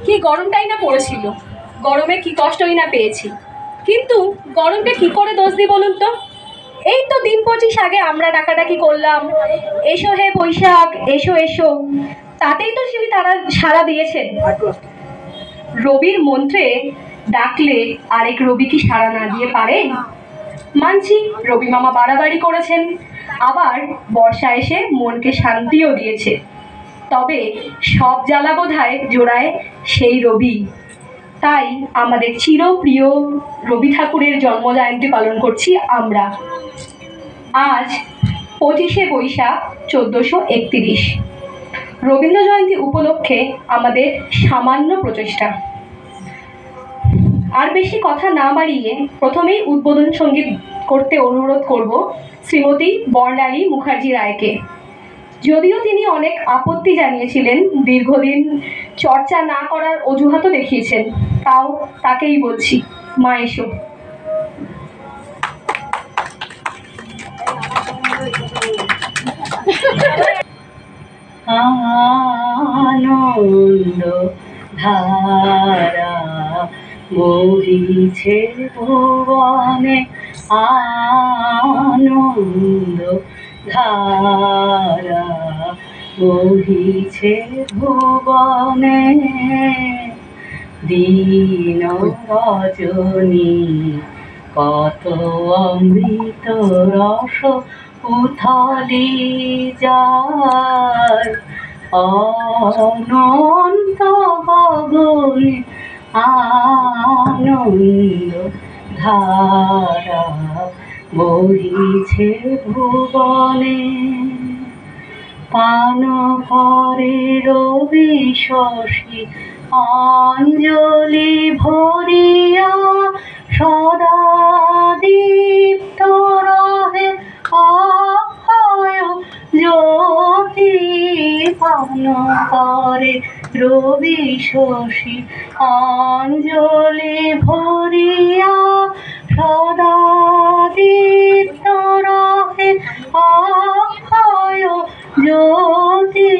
কি গরমটাই না পড়েছিল, গরমে কি কষ্টই না পেয়েছি, কিন্তু গরমকে কি করে দোষ দিই বলুন তো? এই তো দিন 25 আগে আমরা ডাকাডাকি করলাম, এসো হে বৈশাখ এসো এসো, তাতেই তো তারা সাড়া দিয়েছেন। রবির মন্ত্রে ডাকলে আরেক রবি কি সাড়া না দিয়ে পারে? মানছি রবি মামা বাড়াবাড়ি করেছেন, আবার বর্ষা এসে মনকে শান্তিও দিয়েছে, তবে সব জ্বালা বোধহয় জোড়ায় সেই রবি। তাই আমাদের চিরপ্রিয় রবি ঠাকুরের জন্মজয়ন্তী পালন করছি আমরা। আজ 25শে বৈশাখ 1431, রবীন্দ্র জয়ন্তী উপলক্ষে আমাদের সামান্য প্রচেষ্টা। আর বেশি কথা না বাড়িয়ে প্রথমেই উদ্বোধন সঙ্গীত করতে অনুরোধ করব শ্রীমতী বর্ণালী মুখার্জি রায়কে। যদিও তিনি অনেক আপত্তি জানিয়েছিলেন, দীর্ঘদিন চর্চা না করার অজুহাতও দেখিয়েছেন, তাও তাকেই বলছি, মা এসো। আনন্দ ধারা বহিছে ভুবনে, আনন্দ ধারা বহিছে ভুবনে, দিন রজনী কত অমৃত রস উথলি যায়, অনন্ত গগনে আনন্দ ধারা বহিছে ভুবনে, পান করে রবি শশী অঞ্জলি ভরিয়া, সদা দীপ্ত রহে অক্ষয় জ্যোতি, পান করে রবি শশী অঞ্জলি ভরিয়া, সদা দীপ্ত রহে অক্ষয় জ্যোতি,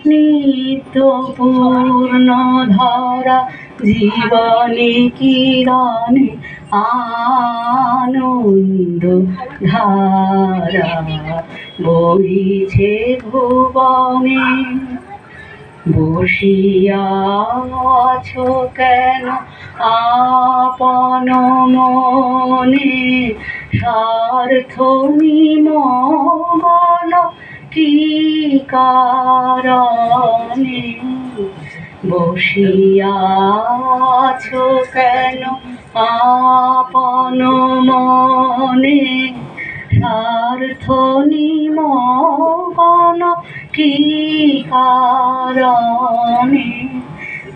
নিত্য পূর্ণ ধরা জীবনে কিরণে, আনন্দ ধারা বহিছে ভুবনে, বসিয়া আছো কেন আপন মনে, স্বার্থ নিমগ্ন কি কারণে, বসিয়া আছো কেন আপন মনে, স্বার্থ নিমগ্ন কি কারণে,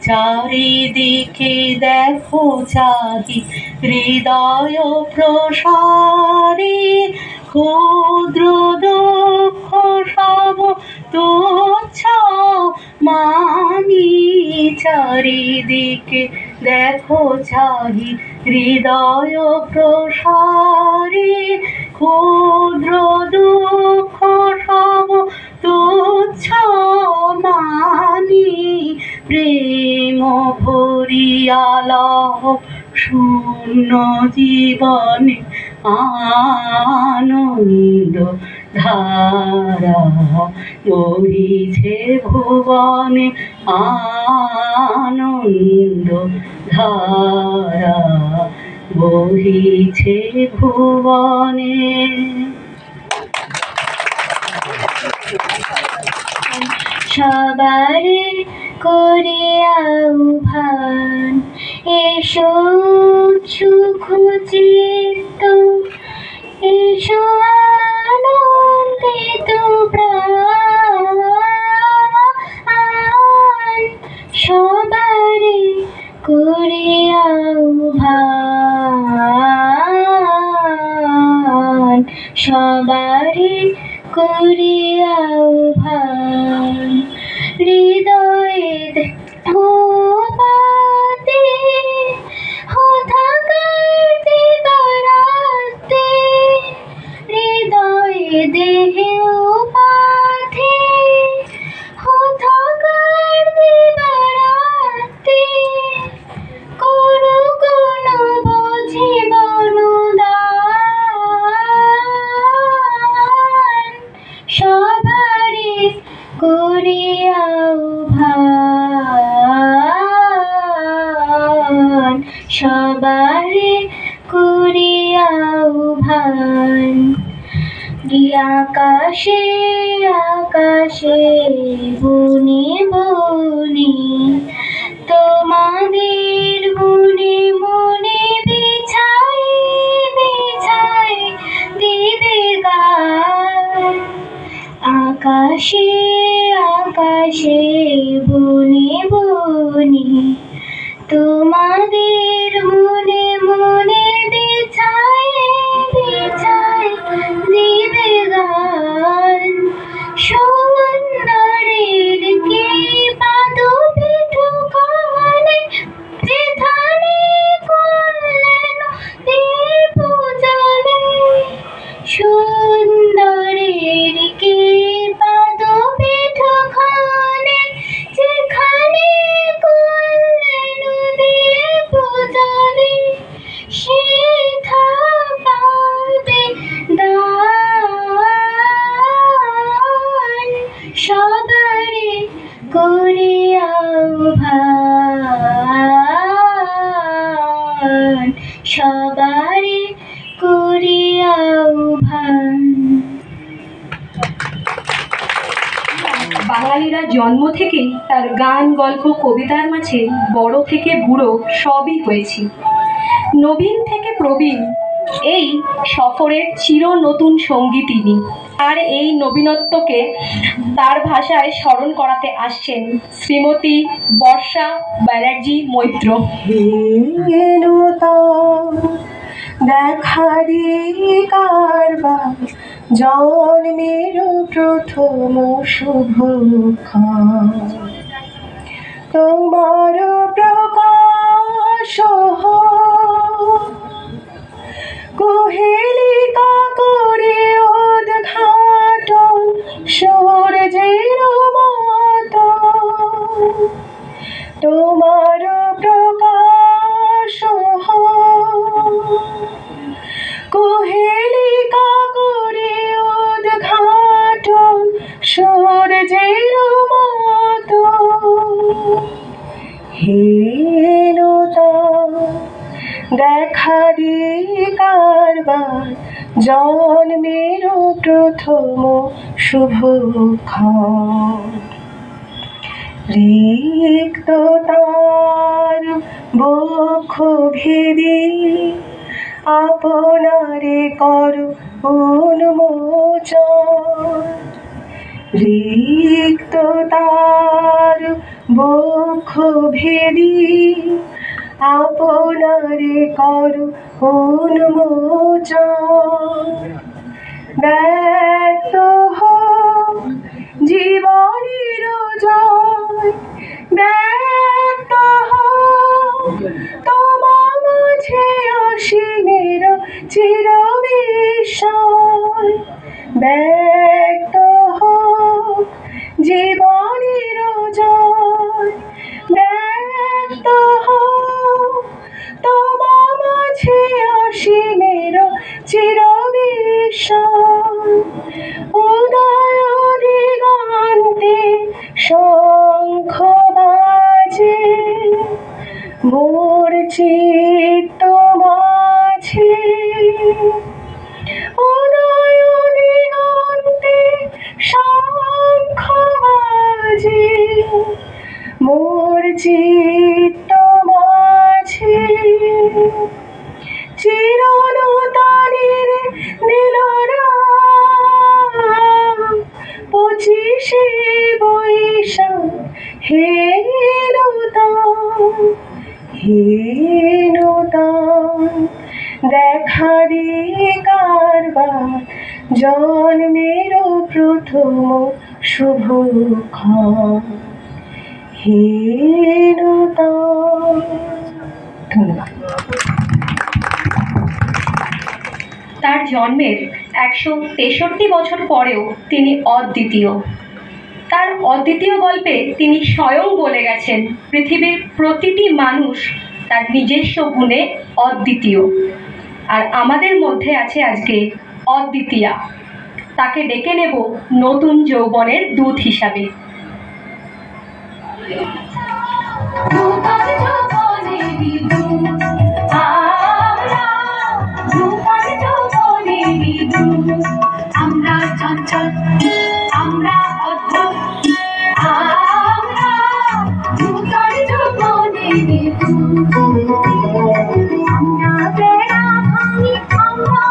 চারিদিকে দেখো চাহি হৃদয় প্রসারী, ক্ষুদ্র দুঃখ সব তুচ্ছ মানি, চারিদিকে দেখো চাহি হৃদয় প্রসারী, ক্ষুদ্র দুঃখ সব তুচ্ছ মানি, প্রেম ভরিয়া লহ শূন্য জীবনে, আনন্দ ধারা বহিছে ভুবনে, আনন্দ ধারা বহিছে ভুবনে। সবারে করিয়া উভান, এসো সুখ চিত্ত, এসো আনন্দিত প্রাণ, সবারে করিয়া উভান, সবারে করিয়া উভান, হৃদয়ে ধূপাতে হঠাকার দিবারাতে, হৃদয়ে দেহে উপাতে করিয়াও ভান, সবারে করিয়াও ভান। আকাশে আকাশে বনে বনে তোমাদের মনে মনে বিছাই বিছাই দিবে গান। আকাশে আকাশে বনে বনে তোমাদের মনে মনে বিছাই বিছাই দিবে গান। সুন্দরের কি পাদপীঠ খানে যেখানে করলেন দীপ জ্বলে। সুন্দরের কি পাদপীঠ খানে যেখানে করলেন দীপ জ্বলে। সেথা পাবে দান, সবারে করিয়াও ভান, সবারে করিয়াও ভান। বাঙালিরা জন্ম থেকেই তার গান গল্প কবিতার মাঝে বড় থেকে বুড়ো সবই হয়েছি। নবীন থেকে প্রবীণ এই সফরের চির নতুন সঙ্গী তিনি। আর এই নবীনত্বকে তার ভাষায় স্মরণ করাতে আসছেন শ্রীমতী বর্ষা ব্যানার্জি মৈত্র। দেখারি কারবার জন্মের প্রথম শুভক্ষণ, তোমার প্রকাশ কোহেলিকা করে উদ্ঘাটন সূর্যের মতো। তোমার প্রকাশ কোহেলিকা করে উদ্ঘাটন সূর্যের মতো। হীনতা দেখারি কারবার জন্মের প্রথম শুভক্ষণ, রিক্ত তার বক্ষ ভেদি আপনারে কর উন্মোচন। রিক্ত তার বক্ষ ভেদি আপনারে কর উন্মোচন। ব্যক্ত হোক জীবনের জয়, ব্যক্ত হোক তোমা মাঝে অসীমের চির বিস্ময়। ব্যক্ত হোক জীবনের জয়, ব্যক্ত হোক তোমা মাঝে অসীমের চির বিস্ময়। উদয় দিগন্তে শঙ্খ বাজে মোর চিত্ত মাঝে। উদয় দিগন্তে শঙ্খ বাজে মোর চিত্ত মাঝে। চিরনূতনের নীলরা 25শে বৈশাখ হীনতান হীনতান দেখারি কারবার জন্মের প্রথম শুভক্ষণ, হীনতান। ধন্যবাদ। তার জন্মের 163 বছর পরেও তিনি অদ্বিতীয়। তার অদ্বিতীয় গল্পে তিনি স্বয়ং বলে গেছেন পৃথিবীর প্রতিটি মানুষ তার নিজস্ব গুণে অদ্বিতীয়। আর আমাদের মধ্যে আছে আজকে অদ্বিতীয়া। তাকে ডেকে নেব নতুন যৌবনের দূত হিসাবে। নূতন যৌবনেরই দূত আমরা, নূতন যৌবনেরই দূত। আমরা চঞ্চল, আমরা অদ্ভুত, আমরা নূতন যৌবনেরই দূত। আমরা বেড়া ভাঙি, আমরা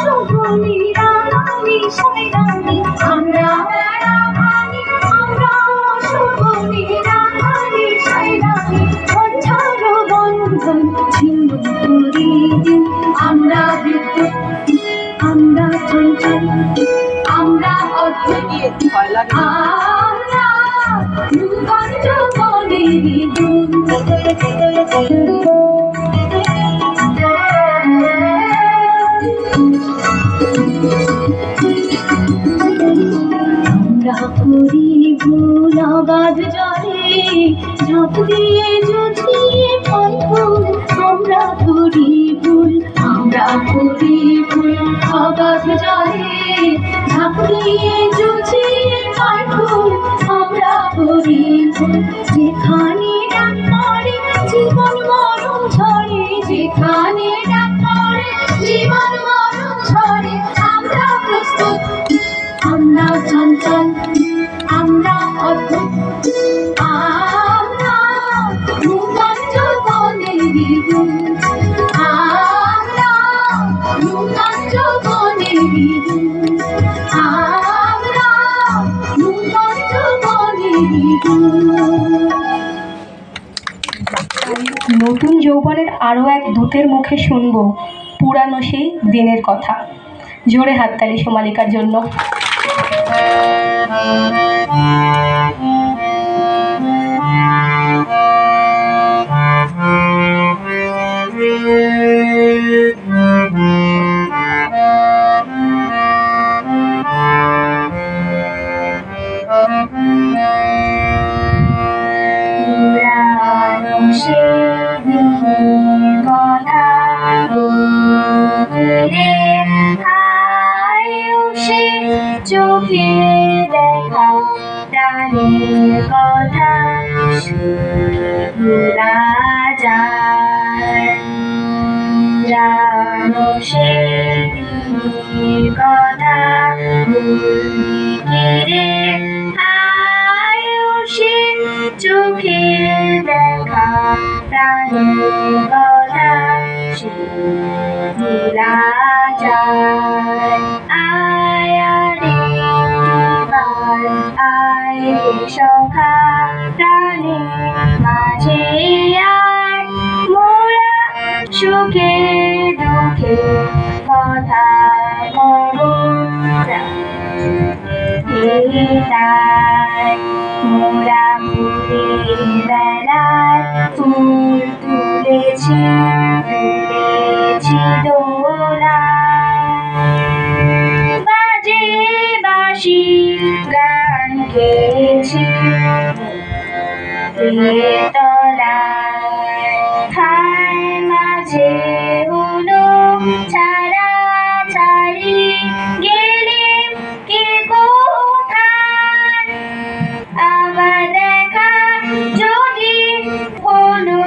শুভ নিরানি শৈরানি। আমরা বেড়া ভাঙি, আমরা শুভ নিরানি শৈরানি। ঝঞ্ঝার বন্ধন ছিন্ন করি দিন। আমরা বিদ্যুৎ, আমরা চঞ্চল, আমরা অদ্ভুত, আমরা নূতন যৌবনেরই দূত। আমরা করি ভুল অবাধ জলে, ঝাঁপ দিয়ে জুঝিয়ে ফল। আমরা করি ভুল, আমরা করি ভুল অবাধ জলে, ঝাঁপ দিয়ে জুঝিয়ে ফল। আমরা করি ভুল, যেখানে ডাক পড়ে জীবন মরণ ঝরে, যেখানে ডাক পড়ে জীবন মরণ ঝরে। আমরা প্রস্তুত, আমরা চঞ্চল, আমরা অদ্ভুত, আমরা নূতন যৌবনেরই দূত। আমরা নূতন যৌবনেরই দূত। আমরা নূতন যৌবনেরই দূত। নতুন যৌবনের আরও এক দূতের মুখে শুনব পুরানো সেই দিনের কথা। জোরে হাততালি সোমালিকার জন্য। চোখে দেখা প্রাণের কথা ভোলা যায়, জানো সেই কথা ভুলিরে আয়ুষে চোখে দেখা প্রাণের কথা ভোলা যায়। আয় সখা প্রাণে মাঝে আয়, মোরা সুখে দুঃখে কথা মোরা ভোরের বেলায় ফুল তুলেছি, তুলেছি দোলা, বাজে বাঁশি গান গেয়েছি তলায়। খায় মাঝে হলো ছাড়া ছাড়ি, গেলে কে কোথায় আবার দেখা যদি হলো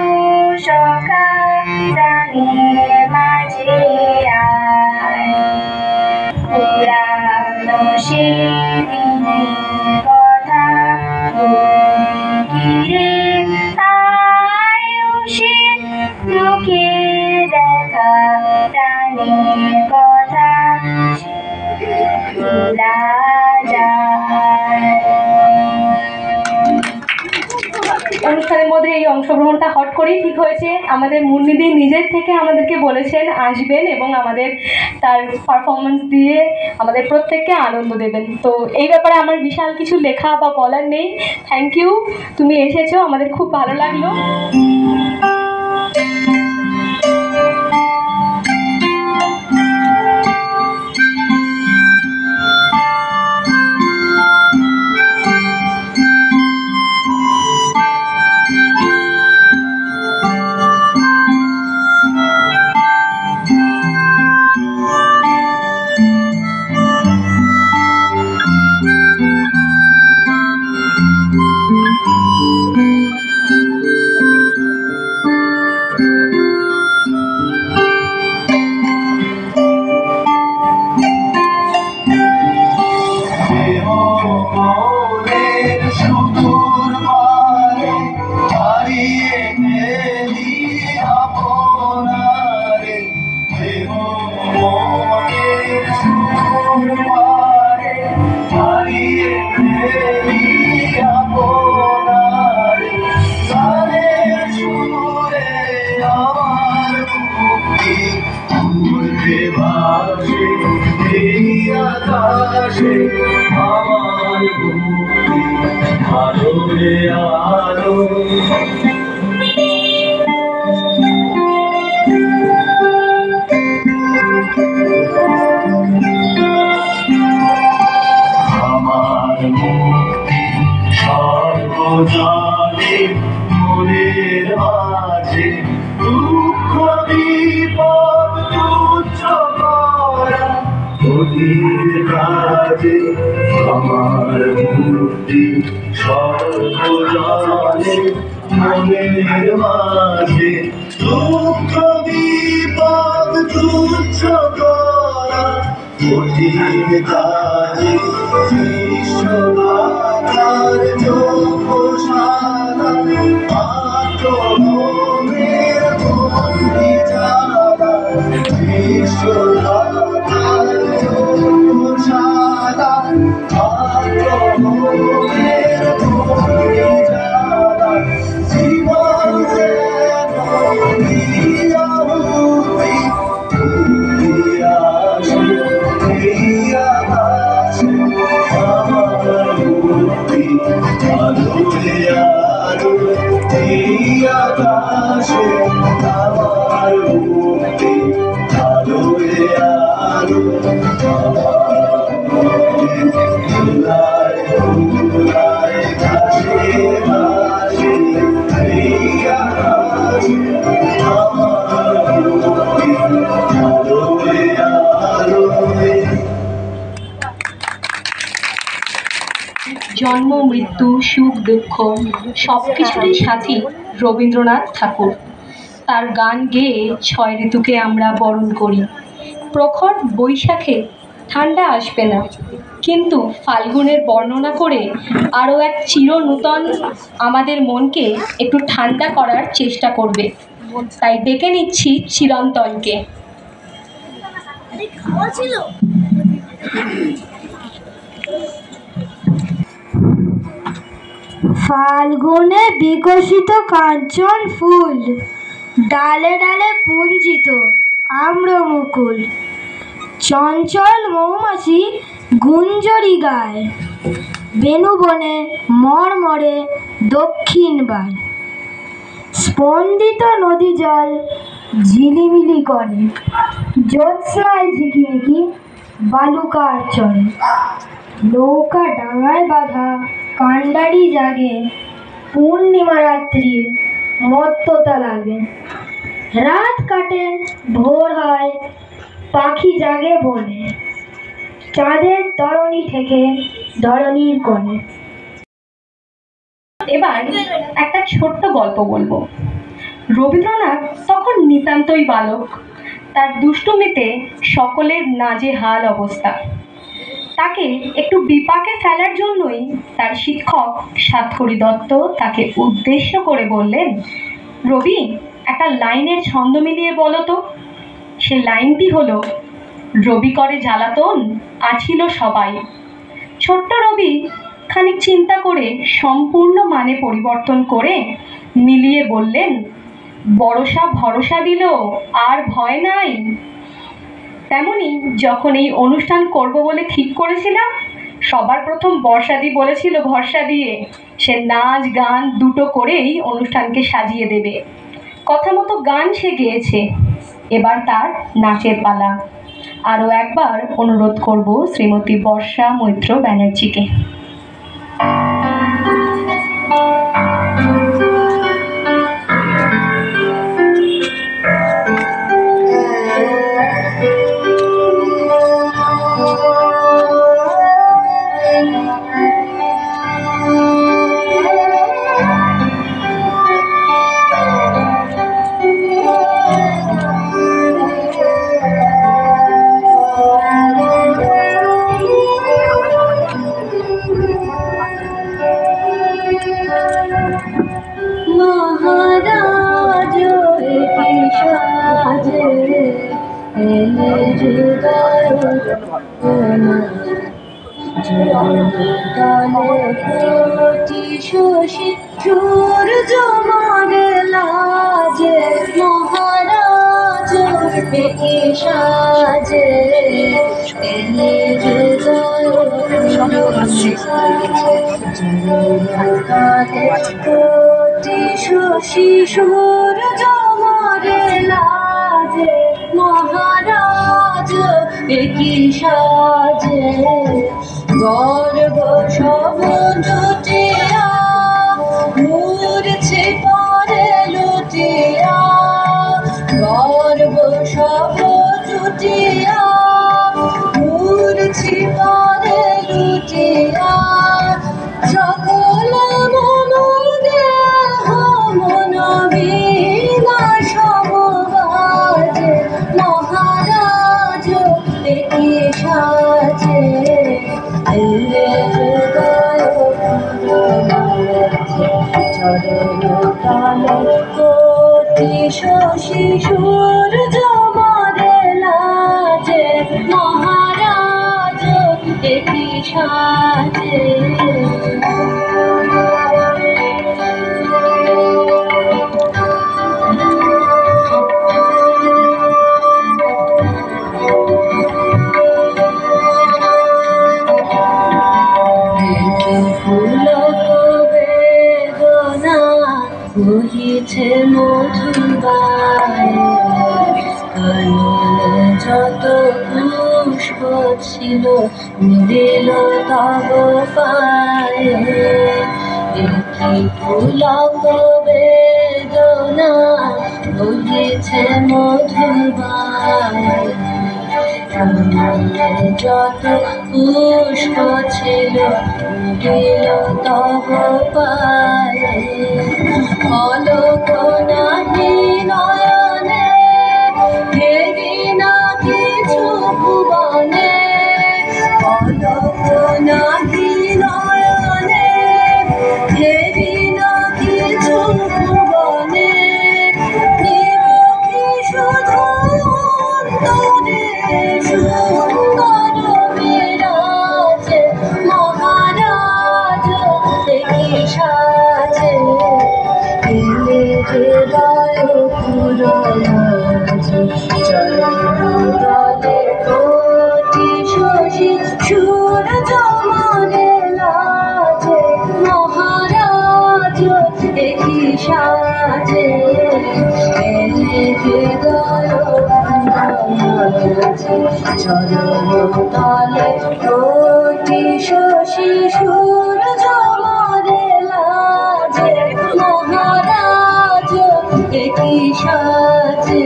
সখা প্রাণের মাঝে আয়। পুরানো সেই দিনের কথা ঘিরে আয়ুষে চোখে দেখা প্রাণের কথা ভোলা যায়। অনুষ্ঠানের মধ্যে এই অংশগ্রহণটা হট করেই ঠিক হয়েছে। আমাদের মুন্নিদি নিজের থেকে আমাদেরকে বলেছেন আসবেন এবং আমাদের তার পারফরমেন্স দিয়ে আমাদের প্রত্যেককে আনন্দ দেবেন। তো এই ব্যাপারে আমার বিশাল কিছু লেখা বা বলার নেই। থ্যাংক ইউ, তুমি এসেছো, আমাদের খুব ভালো লাগলো। আলো আমার মুক্তি সর্বজনে মনের মাঝে দুঃখ বিপদ তুচ্ছ করা অধীর কাজে আমার মুক্তি সর্বজনে মনের মাঝে দুঃখ বিপদ তুচ্ছ করা কঠিন কাজে ঈশ্বরাকার যোগশালা আত্মমনের বন্দি জালা ঈশ্বরাকার যোগশালা আত্মমনের বন্দি জালা জীবন যেন নিয়াহুতি জন্ম মৃত্যু সুখ দুঃখ সব কিছুরই সাথী রবীন্দ্রনাথ ঠাকুর। তার গান গেয়ে 6 ঋতুকে আমরা বরণ করি। প্রখর বৈশাখে ঠান্ডা আসবে না, কিন্তু ফাল্গুনের বর্ণনা করে আরও এক চিরনূতন আমাদের মনকে একটু ঠান্ডা করার চেষ্টা করবে। তাই ডেকে নিচ্ছি চিরন্তনকে। ফাল্গুনে বিকশিত কাঞ্চন ফুল, ডালে ডালে পুঞ্জিত আম্র মুকুল, চঞ্চল মৌমাছি গুঞ্জরি গায়, বেণুবনে মরমরে দক্ষিণ বায়, স্পন্দিত নদী জল ঝিলিমিলি করে, জ্যোৎস্নায় ঝিকিমিকি বালুকার চরে, নৌকা ডাঙায় বাঁধা কান্ডারি জাগে, পূর্ণিমা রাত্রির মত্ততা লাগে, রাত কাটে ভোর হয় পাখি জাগে বনে, চাঁদের তরণী থেকে ধরণীর কোণে। এবার একটা ছোট্ট গল্প বলবো। রবীন্দ্রনাথ তখন নিতান্তই বালক। তার দুষ্টুমিতে সকলের নাজেহাল অবস্থা। তাকে একটু বিপাকে ফেলার জন্যই তার শিক্ষক সাতকড়ি দত্ত তাকে উদ্দেশ্য করে বললেন, রবি, একটা লাইনের ছন্দ মিলিয়ে বলো তো। সে লাইনটি হলো, রবি করে জ্বালাতন আছিল সবাই। ছোট্ট রবি খানিক চিন্তা করে সম্পূর্ণ মানে পরিবর্তন করে মিলিয়ে বললেন, বরসা ভরসা দিল আর ভয় নাই। তেমনি যখন এই অনুষ্ঠান করব বলে ঠিক করেছিলাম, সবার প্রথম বর্ষাদি বলেছিল ভরসা দিয়ে সে নাচ গান দুটো করেই অনুষ্ঠানকে সাজিয়ে দেবে। কথা মতো গান সে গেয়েছে, এবার তার নাচের পালা। আরও একবার অনুরোধ করব শ্রীমতী বর্ষা মৈত্র ব্যানার্জিকে। সাজে শিশুর জমরে লাজে মহারাজ একই সাজে গর্ব সব জুটিয়া মূর্ছে পরে লুটিয়া গর্ব সব জুটিয়া মূর্ছি পরে লুটিয়া সকল মন দেহ মন বিনা সমবাজে মহারাজ একই সাজে চরণ কালে কোটি শিশুর জমরে লাজে মহারাজ একই সাজে বহিছে মধুবায় কাননে যত পুষ্প ছিল মিলিল তব পায়ে একই পুলক বেদনা বহিছে মধুবায় কাননে যত পুষ্প ছিল মিলিল তব পায়ে অলক নাহি নয়নে ফেরি না কিছু ভুবনে অলক নাহি নয়নে ফেরি না কিছু ভুবনে নিরখি শুধু অন্তরে সুন্দর বিরাজে মহারাজ একই সাজে হৃদয় পুরনাজ চরণ তলে কোটি শশী সুর জমরে লাজে মহারাজ একই সাজে হৃদয় পুরনাজ চরণ তলে কোটি শশী সুর জমরে লাজে মহারাজ একই সাজে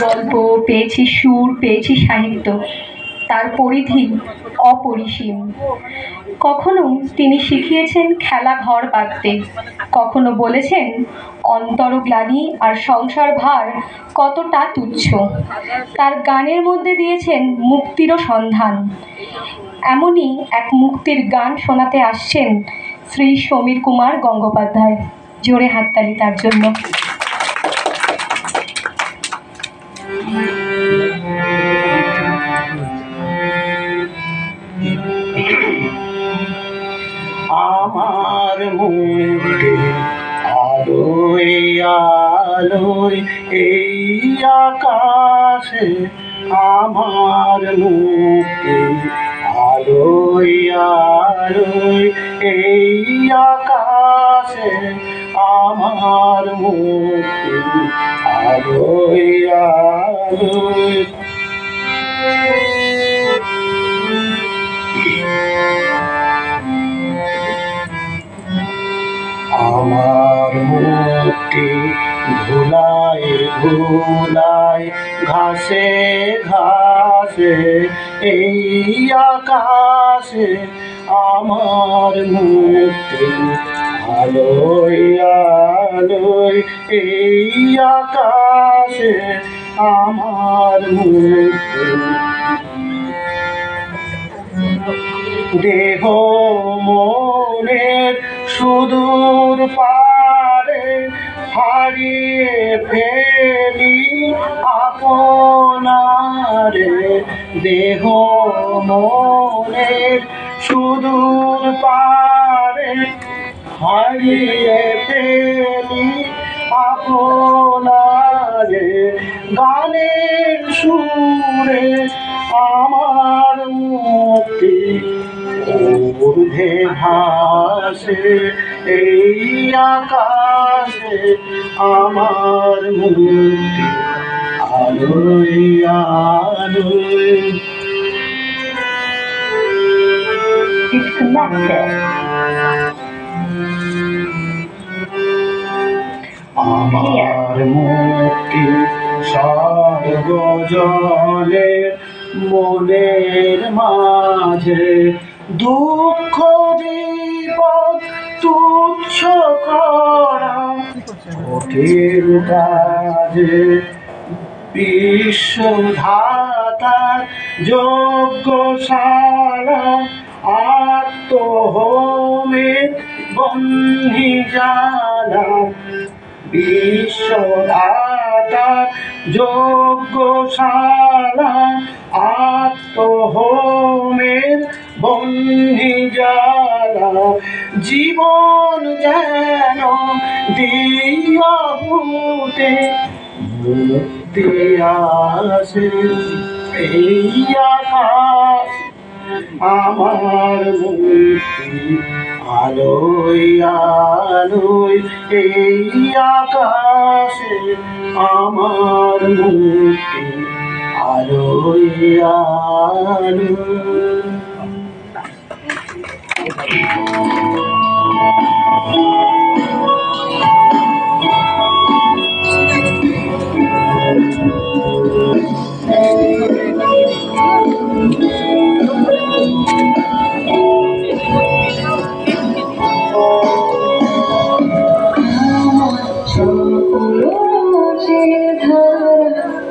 গল্প পেয়েছি, সুর পেয়েছি, সাহিত্য, তার পরিধি অপরিসীম। কখনো তিনি শিখিয়েছেন খেলা ঘর পাততে, কখনো বলেছেন অন্তরগ্লানি আর সংসার ভার কতটা তুচ্ছ। তার গানের মধ্যে দিয়েছেন মুক্তিরও সন্ধান। এমনই এক মুক্তির গান শোনাতে আসছেন শ্রী সমীর কুমার গঙ্গোপাধ্যায়। জোরে হাততালি তার জন্য। আমার মুখে আলোয় আলোয় এই আকাশে আমার মুখে আলোয় আলোয় এই আকাশে আমার মুখে আলোয় আলোয় আমার মুক্তি ধুলায় ধুলায় ঘাসে ঘাসে এই আকাশে আমার মুক্তি আলোয় আলোয় এই আকাশে আমার মুক্তি দেহ মনের সুদূর পারে হারিয়ে ফেলি আপনারে দেহ মনের সুদূর পারে হারিয়ে ফেলি আপনারে গানের সুরে আমার মুক্তি ঊর্ধ্বে ভাসে এই আকাশে আমার মুক্তি আলোয় আলোয়। Disconnected. আমার মুক্তি সর্বজলে মনের মাঝে দুঃখ বিপদ তুচ্ছ করা কঠিন কাজে বিশ্বধাতার যজ্ঞশালা আত্মহোমে বন্দি জালা বিশ্বধাতার যজ্ঞশালা আত্মহোমের বন্দি জালা জীবন যেন দিয়া ভূতে মুক্তি আসে এই আকাশ আমার মুক্তি আলোয় আলোয় এই আকাশে আমার মুক্তি আলোয় আলোয়।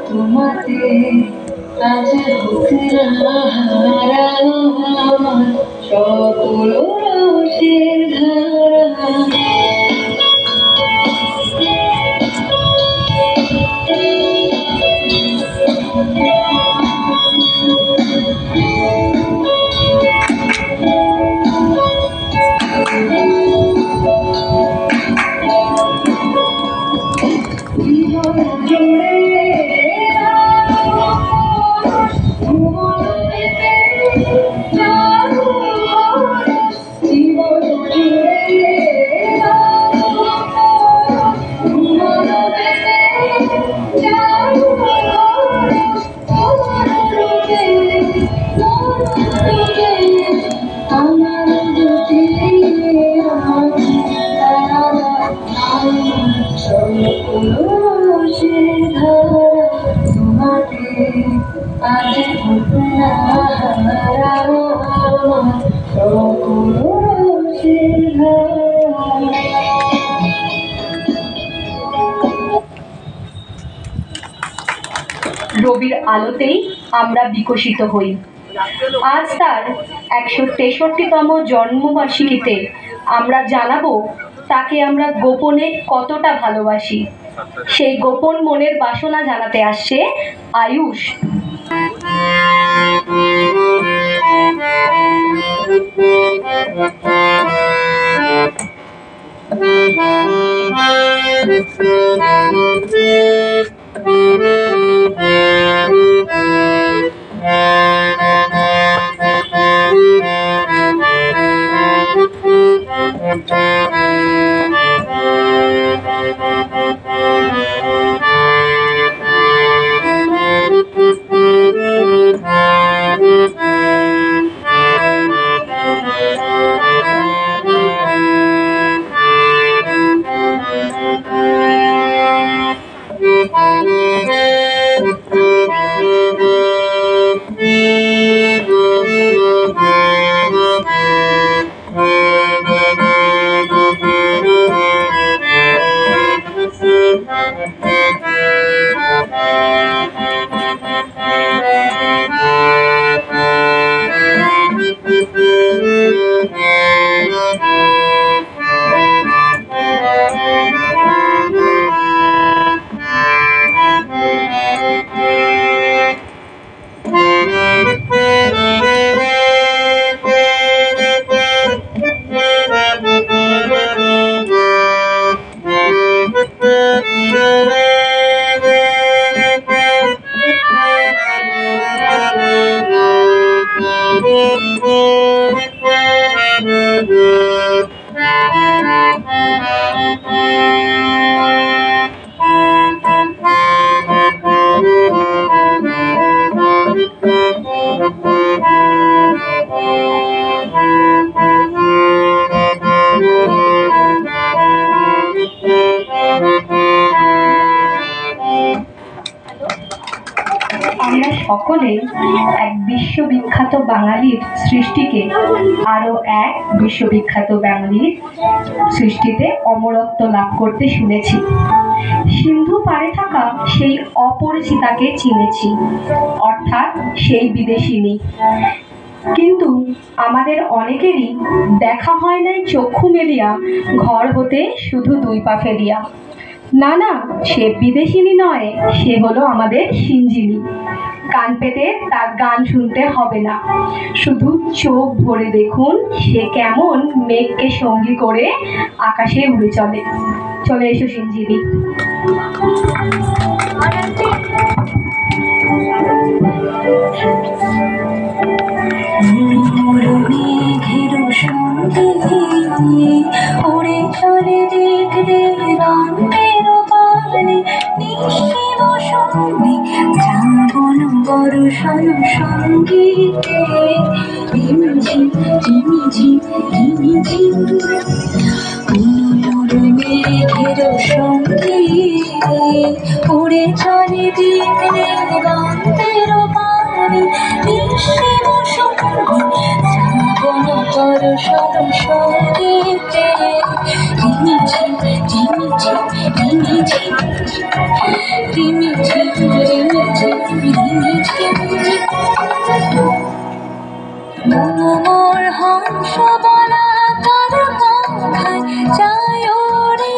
তোমাতে আজ সকল রসের ধারা রবির আলোতেই আমরা বিকশিত হই। আজ তার 163তম জন্মবার্ষিকীতে আমরা জানাবো তাকে আমরা গোপনে কতটা ভালোবাসি। সেই গোপন মনের বাসনা জানাতে আসছে আয়ুষ। সকলে এক বিশ্ববিখ্যাত বাঙালির সৃষ্টিকে আরও এক বিশ্ববিখ্যাত বাঙালির সৃষ্টিতে অমরত্ব লাভ করতে শুনেছি। সিন্ধু পাড়ে থাকা সেই অপরিচিতাকে চিনেছি, অর্থাৎ সেই বিদেশিনী। কিন্তু আমাদের অনেকেরই দেখা হয় নাই চক্ষু মেলিয়া, ঘর হতে শুধু 2 পা ফেলিয়া। না না, সে বিদেশিনী নয়, সে হলো আমাদের সিঞ্জিনী। কান পেতে তার গান শুনতে হবে না, শুধু চোখ ভরে দেখুন সে কেমন মেঘকে সঙ্গী করে আকাশে উড়ে চলে। চলে এসো সিঞ্জিনী। মেঘের সঙ্গে উড়ে চলে দিক দিগন্তের পানে, নিশিম সঙ্গে শ্রাবণ বর্ষণ সঙ্গীতে ঝিমঝিম ঝিমঝিম ঝিমঝিম। মেঘের সঙ্গে উড়ে চলে দিক দিগন্তের পানে, নিশিম সঙ্গে শ্রাবণ বর্ষণ সঙ্গীতে ঝিমঝিম ঝিমঝিম ঝিমঝিম ঝিমঝিম ঝিমঝিম ঝিমঝিম। মোর হংস বলা তার পাখায় যায় রে,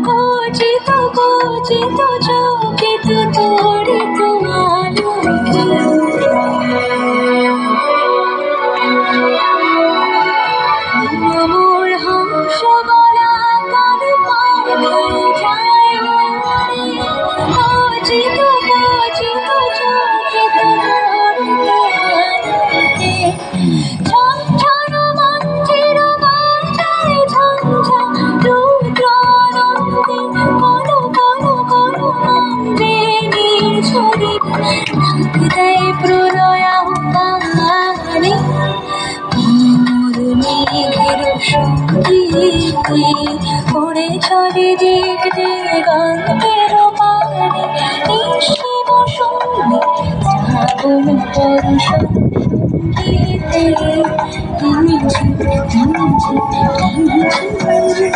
কচিত কচিত চকিত তড়িত আলোকে। মোর হংস বলা তার পাখায় যায় রে, কচিত কচিত চকিত তড়িত আলোকে। ঝঞ্ঝন মঞ্জির বাজায় ঝঞ্ঝা রুদ্র নন্দে, কোনো কোনো কোনো মন্দির ছড়ি ডাক দেয় প্রলয় আহ্বানে। মোর মেঘের সঙ্গে উড়ে চলে দিক দিগন্তের পানে, নিশিম সঙ্গে শ্রাবণ বর্ষণ সঙ্গীতে ঝিমঝিম ঝিমঝিম ঝিমঝিম।